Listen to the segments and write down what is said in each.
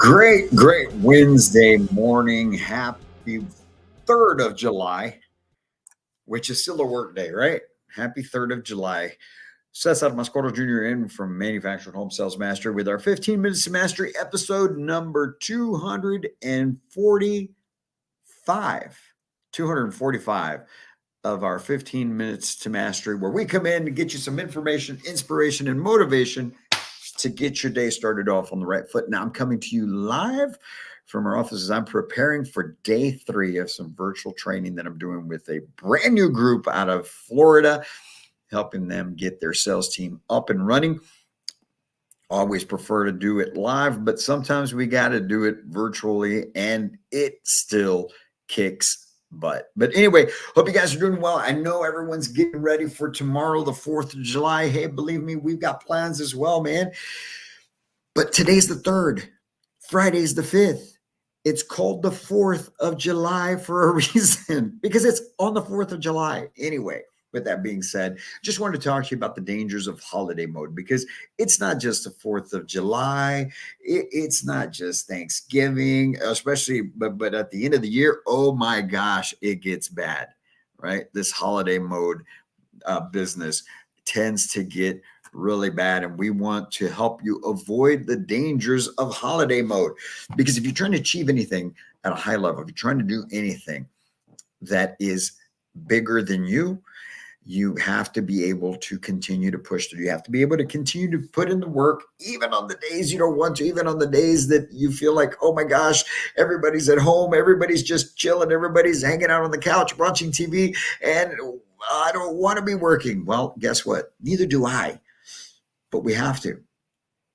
Great Wednesday morning. Happy 3rd of July, which is still a work day, right? Happy 3rd of July. Cesar Mascoro Jr. in from Manufactured Home Sales Mastery with our 15 Minutes to Mastery episode number 245. 245 of our 15 Minutes to Mastery, where we come in to get you some information, inspiration, and motivation to get your day started off on the right foot. Now I'm coming to you live from our offices. I'm preparing for day 3 of some virtual training that I'm doing with a brand new group out of Florida, helping them get their sales team up and running. Always prefer to do it live, but sometimes we got to do it virtually, and it still kicks butt. But anyway, hope you guys are doing well. I know everyone's getting ready for tomorrow, the 4th of July. Hey, believe me, we've got plans as well, man. But today's the 3rd. Friday's the 5th. It's called the 4th of July for a reason, because it's on the 4th of July. Anyway, with that being said, just wanted to talk to you about the dangers of holiday mode, because it's not just the 4th of July. It's not just Thanksgiving, especially, but at the end of the year, oh my gosh, it gets bad, right? This holiday mode business tends to get really bad, and we want to help you avoid the dangers of holiday mode. Because if you're trying to achieve anything at a high level, if you're trying to do anything that is bigger than you, you have to be able to continue to push through. You have to be able to continue to put in the work, even on the days you don't want to, even on the days that you feel like, oh my gosh, everybody's at home, everybody's just chilling, everybody's hanging out on the couch watching TV, and I don't want to be working. Well, guess what? Neither do I. But we have to.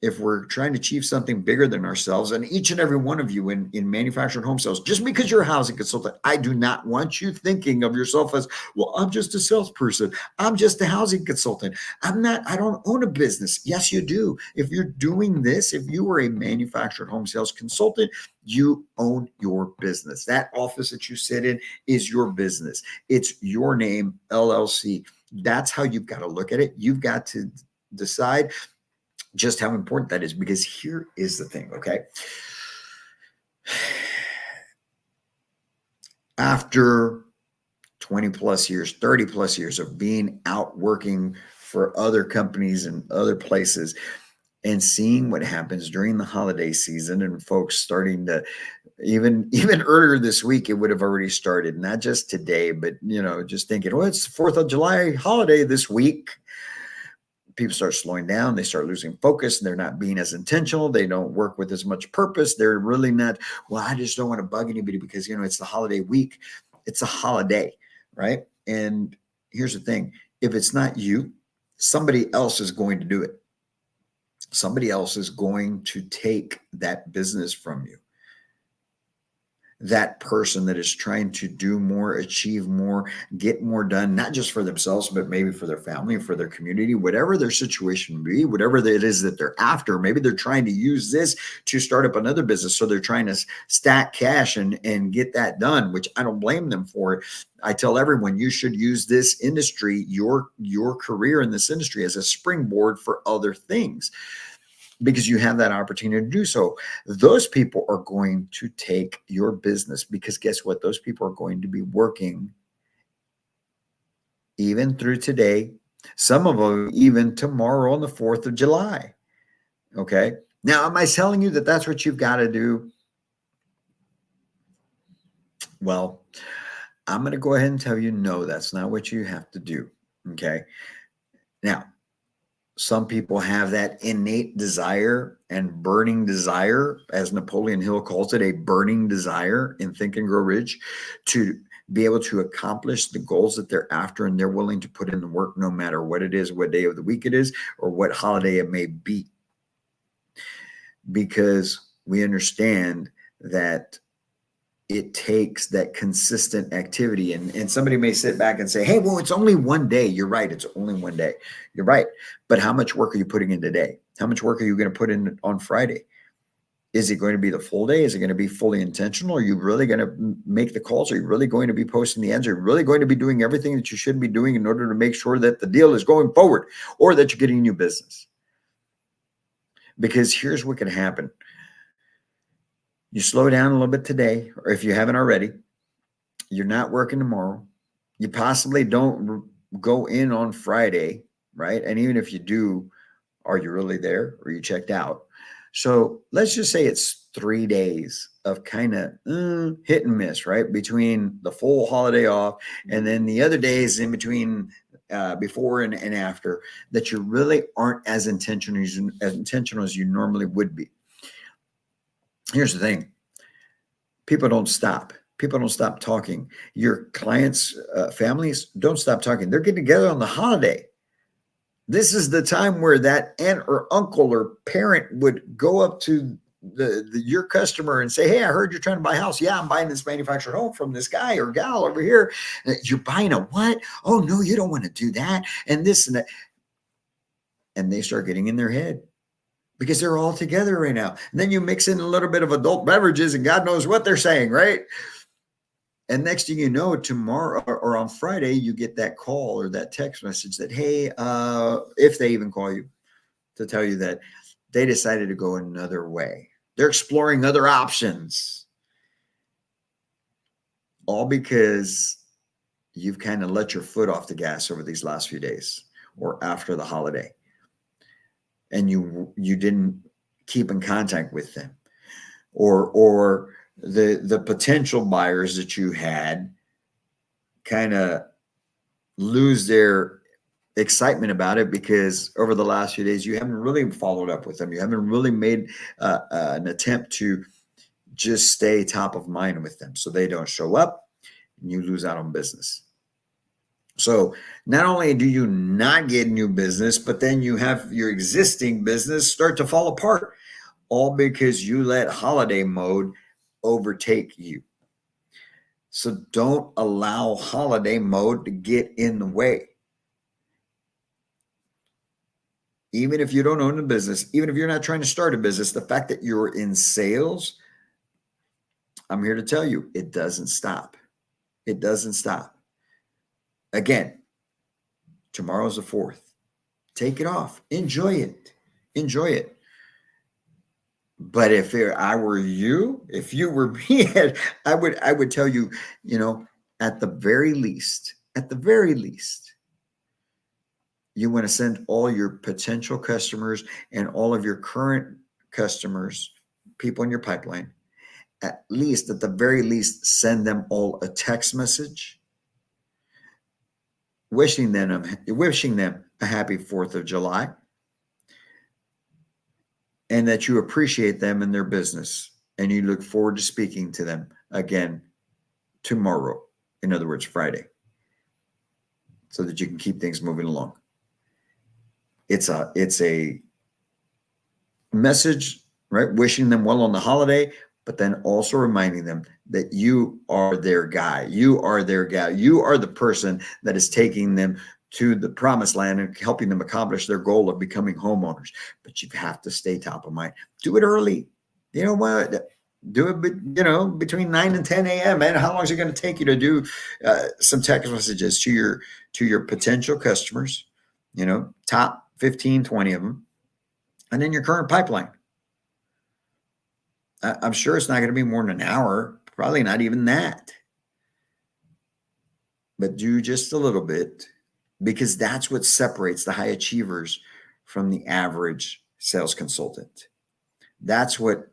If we're trying to achieve something bigger than ourselves, and each and every one of you in manufactured home sales, just because you're a housing consultant, I do not want you thinking of yourself as, well, I'm just a salesperson. I'm just a housing consultant. I don't own a business. Yes, you do. If you're doing this, if you are a manufactured home sales consultant, you own your business. That office that you sit in is your business. It's your name, LLC. That's how you've got to look at it. You've got to decide just how important that is, because here is the thing, okay? After 20 plus years, 30 plus years of being out working for other companies and other places, and seeing what happens during the holiday season, and folks starting to, even earlier this week, it would have already started, not just today, but just thinking, well, it's the 4th of July holiday this week. People start slowing down. They start losing focus. They're not being as intentional. They don't work with as much purpose. They're really not, well, I just don't want to bug anybody because, it's the holiday week. It's a holiday, right? And here's the thing. If it's not you, somebody else is going to do it. Somebody else is going to take that business from you. That person that is trying to do more, achieve more, get more done, not just for themselves, but maybe for their family, for their community, whatever their situation be, whatever it is that they're after. Maybe they're trying to use this to start up another business. So they're trying to stack cash and get that done, which I don't blame them for it. I tell everyone, you should use this industry, your career in this industry, as a springboard for other things, because you have that opportunity to do so. Those people are going to take your business, because guess what? Those people are going to be working even through today. Some of them even tomorrow on the 4th of July. Okay. Now, am I telling you that that's what you've got to do? Well, I'm going to go ahead and tell you, no, that's not what you have to do. Okay. Now, some people have that innate desire and burning desire, as Napoleon Hill calls it, a burning desire in Think and Grow Rich, to be able to accomplish the goals that they're after, and they're willing to put in the work no matter what it is, what day of the week it is, or what holiday it may be. Because we understand that it takes that consistent activity. And somebody may sit back and say, hey, well, it's only one day. You're right. It's only one day. You're right. But how much work are you putting in today? How much work are you going to put in on Friday? Is it going to be the full day? Is it going to be fully intentional? Are you really going to make the calls? Are you really going to be posting the ads? Are you really going to be doing everything that you should be doing in order to make sure that the deal is going forward, or that you're getting new business? Because here's what can happen. You slow down a little bit today, or if you haven't already, you're not working tomorrow. You possibly don't go in on Friday, right? And even if you do, are you really there or you checked out? So let's just say it's 3 days of kind of hit and miss, right? Between the full holiday off and then the other days in between, before and after, that you really aren't as intentional as you normally would be. Here's the thing: people don't stop. People don't stop talking. Your clients, families don't stop talking. They're getting together on the holiday. This is the time where that aunt or uncle or parent would go up to your customer and say, "Hey, I heard you're trying to buy a house. Yeah, I'm buying this manufactured home from this guy or gal over here. You're buying a what? Oh no, you don't want to do that." And this and that. And they start getting in their head because they're all together right now. And then you mix in a little bit of adult beverages and God knows what they're saying, right? And next thing you know, tomorrow or on Friday, you get that call or that text message that, hey, if they even call you to tell you that they decided to go another way. They're exploring other options. All because you've kind of let your foot off the gas over these last few days or after the holiday. And you didn't keep in contact with them. Or the potential buyers that you had kind of lose their excitement about it because over the last few days you haven't really followed up with them. You haven't really made an attempt to just stay top of mind with them, so they don't show up and you lose out on business. So not only do you not get new business, but then you have your existing business start to fall apart, all because you let holiday mode overtake you. So don't allow holiday mode to get in the way. Even if you don't own a business, even if you're not trying to start a business, the fact that you're in sales, I'm here to tell you, it doesn't stop. It doesn't stop. Again, tomorrow's the 4th. Take it off. Enjoy it. Enjoy it. But if I were you, if you were me, I would tell you, at the very least, you want to send all your potential customers and all of your current customers, people in your pipeline, at the very least, send them all a text message wishing them a happy 4th of July and that you appreciate them and their business and you look forward to speaking to them again tomorrow. In other words, Friday, so that you can keep things moving along. It's a message, right? Wishing them well on the holiday, but then also reminding them that you are their guy. You are their gal. You are the person that is taking them to the promised land and helping them accomplish their goal of becoming homeowners. But you have to stay top of mind. Do it early. You know what? Do it, between 9 and 10 a.m. Man, how long is it going to take you to do some text messages to your potential customers? Top 15, 20 of them, and then your current pipeline. I'm sure it's not going to be more than an hour, probably not even that. But do just a little bit, because that's what separates the high achievers from the average sales consultant. That's what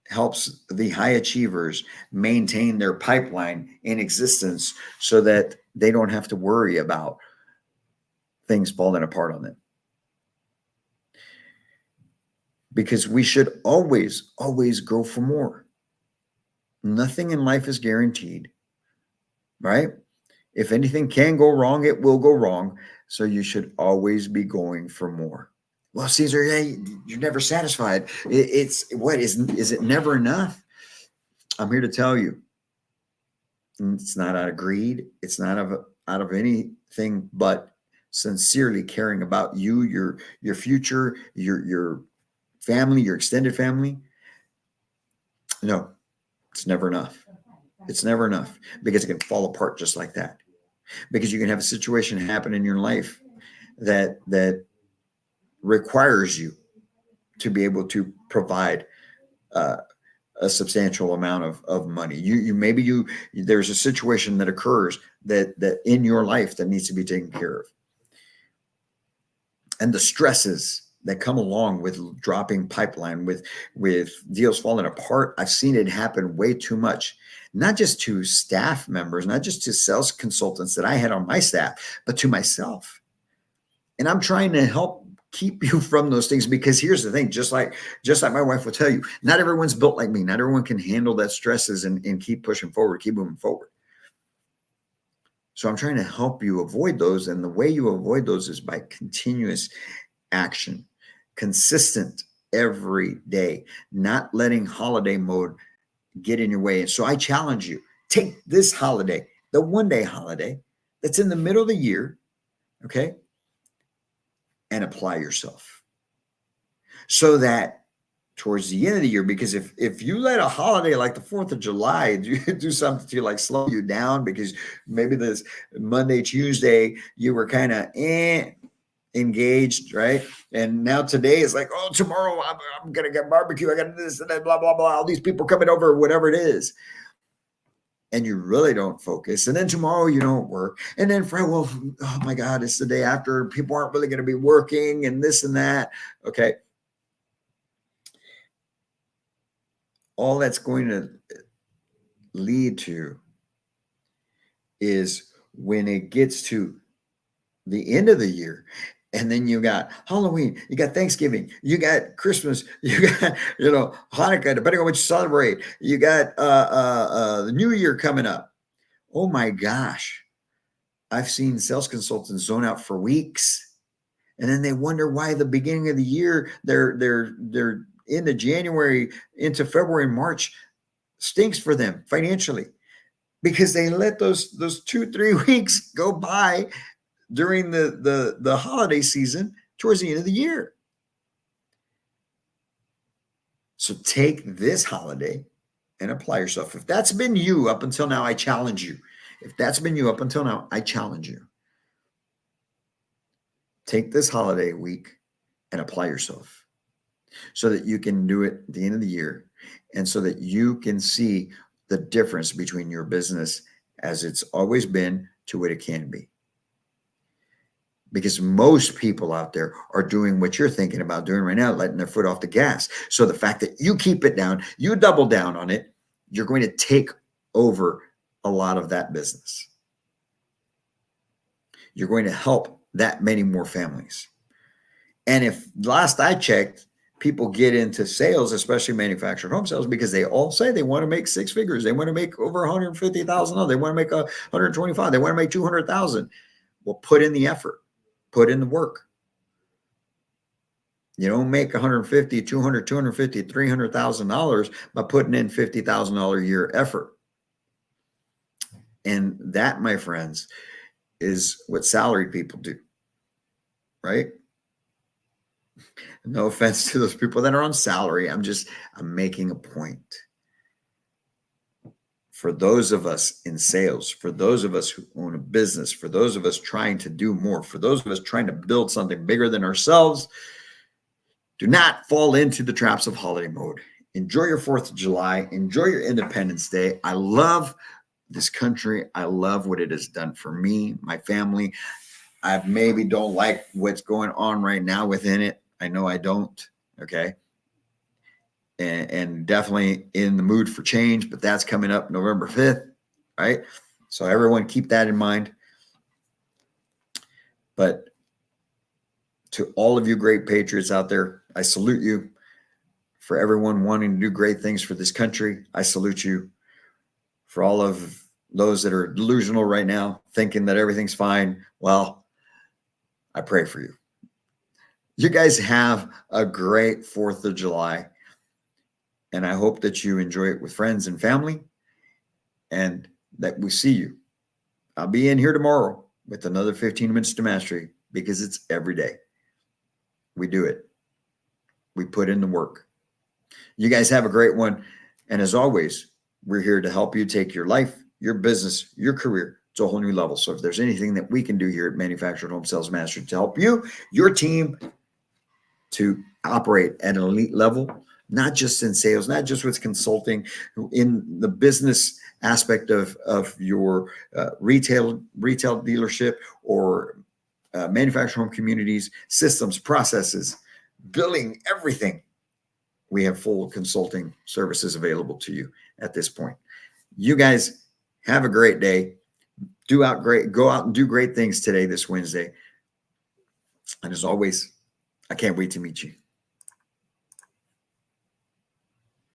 helps the high achievers maintain their pipeline in existence so that they don't have to worry about things falling apart on them. Because we should always, always go for more. Nothing in life is guaranteed, right? If anything can go wrong, it will go wrong. So you should always be going for more. Well, Caesar, you're never satisfied. Is it never enough? I'm here to tell you, it's not out of greed. It's not out of anything but sincerely caring about you, your future, your family, your extended family. No, it's never enough. It's never enough, because it can fall apart just like that. Because you can have a situation happen in your life that requires you to be able to provide a substantial amount of money. Maybe there's a situation that occurs that in your life that needs to be taken care of. And the stresses that come along with dropping pipeline, with deals falling apart. I've seen it happen way too much, not just to staff members, not just to sales consultants that I had on my staff, but to myself. And I'm trying to help keep you from those things, because here's the thing, just like my wife will tell you, not everyone's built like me. Not everyone can handle that stresses and keep pushing forward, keep moving forward. So I'm trying to help you avoid those. And the way you avoid those is by continuous action, consistent every day, not letting holiday mode get in your way. And so I challenge you, take this holiday, the one-day holiday that's in the middle of the year, okay, and apply yourself so that towards the end of the year, because if you let a holiday like the 4th of July do something to like slow you down, because maybe this Monday, Tuesday, you were kind of engaged, right? And now today is like, oh, tomorrow I'm going to get barbecue. I got this and that, blah, blah, blah. All these people coming over, whatever it is. And you really don't focus. And then tomorrow you don't work. And then Friday, well, oh my God, it's the day after. People aren't really going to be working and this and that. Okay. All that's going to lead to is when it gets to the end of the year, and then you got Halloween, you got Thanksgiving, you got Christmas, you got, Hanukkah, depending on what you celebrate, you got the New Year coming up. Oh my gosh. I've seen sales consultants zone out for weeks, and then they wonder why the beginning of the year, they're into January, into February, March stinks for them financially, because they let those 2-3 weeks go by during the holiday season towards the end of the year. So take this holiday and apply yourself. If that's been you up until now, I challenge you. If that's been you up until now, I challenge you. Take this holiday week and apply yourself so that you can do it at the end of the year, and so that you can see the difference between your business as it's always been to what it can be. Because most people out there are doing what you're thinking about doing right now, letting their foot off the gas. So the fact that you keep it down, you double down on it, you're going to take over a lot of that business. You're going to help that many more families. And if last I checked, people get into sales, especially manufactured home sales, because they all say they want to make 6 figures. They want to make over $150,000. They want to make $125,000. They want to make $200,000. Well, put in the effort. Put in the work. You don't make $150,000, $200,000, $250,000, $300,000 by putting in $50,000 a year effort. And that, my friends, is what salaried people do, right? No offense to those people that are on salary. I'm making a point. For those of us in sales, for those of us who own a business, for those of us trying to do more, for those of us trying to build something bigger than ourselves, do not fall into the traps of holiday mode. Enjoy your 4th of July. Enjoy your Independence Day. I love this country. I love what it has done for me, my family. I maybe don't like what's going on right now within it. I know I don't. Okay. And definitely in the mood for change, but that's coming up November 5th, right? So everyone keep that in mind. But to all of you great patriots out there, I salute you. For everyone wanting to do great things for this country, I salute you. For all of those that are delusional right now, thinking that everything's fine, well, I pray for you. You guys have a great 4th of July. And I hope that you enjoy it with friends and family, and that we see you. I'll be in here tomorrow with another 15 minutes to mastery, because it's every day. We do it. We put in the work. You guys have a great one. And as always, we're here to help you take your life, your business, your career to a whole new level. So if there's anything that we can do here at Manufactured Home Sales Mastery to help you, your team, to operate at an elite level, not just in sales, not just with consulting, in the business aspect of your retail dealership or manufactured home communities, systems, processes, billing, everything. We have full consulting services available to you at this point. You guys have a great day. Go out and do great things today, this Wednesday. And as always, I can't wait to meet you.